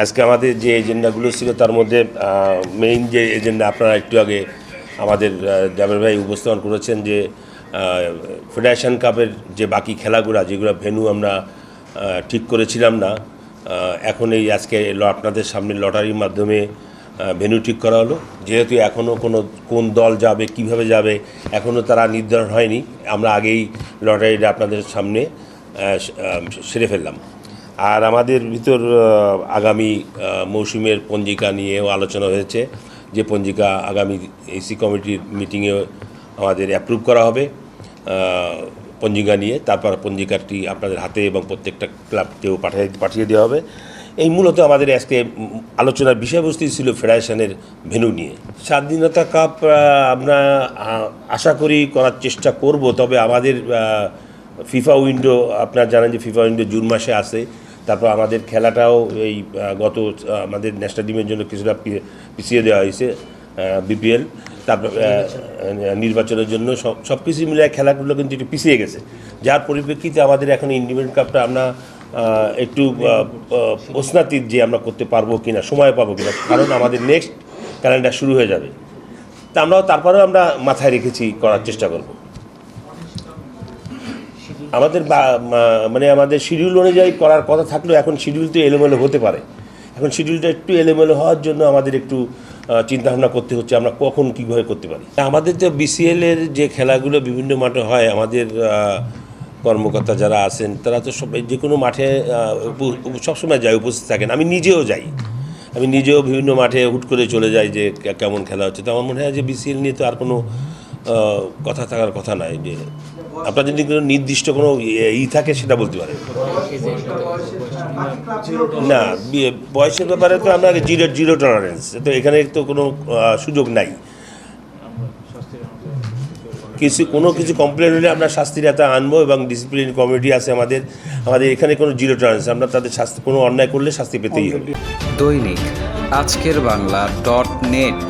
আজকে আমাদের যে এজেন্ডাগুলো ছিল তার মধ্যে মেইন যে এজেন্ডা আপনারা একটু আগে আমাদের জাবের ভাই উপস্থাপন করেছেন যে ফেডারেশন কাপের যে বাকি খেলাগুলো যেগুলো ভেন্যু আমরা ঠিক করেছিলাম না, এখন এই আজকে আপনাদের সামনে লটারির মাধ্যমে ভেন্যু ঠিক করা হলো। যেহেতু এখনও কোন দল যাবে কিভাবে যাবে এখনও তারা নির্ধারণ হয়নি, আমরা আগেই লটারিটা আপনাদের সামনে সেরে ফেললাম। আর আমাদের ভিতর আগামী মৌসুমের পঞ্জিকা নিয়েও আলোচনা হয়েছে, যে পঞ্জিকা আগামী এসি কমিটির মিটিংয়ে আমাদের অ্যাপ্রুভ করা হবে পঞ্জিকা নিয়ে। তারপর পঞ্জিকাটি আপনাদের হাতে এবং প্রত্যেকটা ক্লাবকেও পাঠিয়ে দেওয়া হবে। এই মূলত আমাদের আজকে আলোচনার বিষয়বস্তু ছিল ফেডারেশনের ভেন্যু নিয়ে। স্বাধীনতা কাপ আমরা আশা করি করার চেষ্টা করব, তবে আমাদের ফিফা উইন্ডো আপনারা জানেন যে ফিফা উইন্ডো জুন মাসে আসে। তারপর আমাদের খেলাটাও এই আমাদের ন্যাশনাল টিমের জন্য কিছুটা পিছিয়ে দেওয়া হয়েছে বিপিএল, তারপর নির্বাচনের জন্য সব কিছু মিলে খেলাগুলো কিন্তু একটু পিছিয়ে গেছে, যার পরিপ্রেক্ষিতে আমাদের এখন ইন্ডিপেন্ডেন্ট কাপটা আমরা একটু প্রশ্নাতীত যে আমরা করতে পারবো কিনা, সময় পাবো কিনা, কারণ আমাদের নেক্সট ক্যালেন্ডার শুরু হয়ে যাবে। তা তারপরেও আমরা মাথায় রেখেছি করার চেষ্টা করব। আমাদের আমাদের শিডিউল অনুযায়ী করার কথা থাকলেও এখন শিডিউল তো এলোমেলো হতে পারে। এখন শিডিউলটা একটু এলোমেলো হওয়ার জন্য আমাদের একটু চিন্তাভাবনা করতে হচ্ছে আমরা কখন কীভাবে করতে পারি। আমাদের তো বিসিএলের যে খেলাগুলো বিভিন্ন মাঠে হয়, আমাদের কর্মকর্তা যারা আছেন তারা তো সব যে কোনো মাঠে সবসময় যায়, উপস্থিত থাকেন। আমি নিজেও বিভিন্ন মাঠে হুট করে চলে যাই যে কেমন খেলা হচ্ছে। তো আমার মনে হয় যে বিসিএল নিয়ে তো আর কোনো কথা থাকার কথা নয়, যে আপনার যদি কোনো নির্দিষ্ট কোনো থাকে সেটা বলতে পারেন না। বয়সের ব্যাপারে তো আমরা জিরো টলারেন্স, তো এখানে তো কোনো সুযোগ নাই। কোনো কিছু কমপ্লেন হলে আমরা শাস্তির হাতে আনবো, এবং ডিসিপ্লিন কমিটি আছে আমাদের এখানে কোনো জিরো টলারেন্স, আমরা তাদের শাস্তি কোনো অন্যায় করলে শাস্তি পেতেই হবে। দৈনিক আজকের বাংলা .net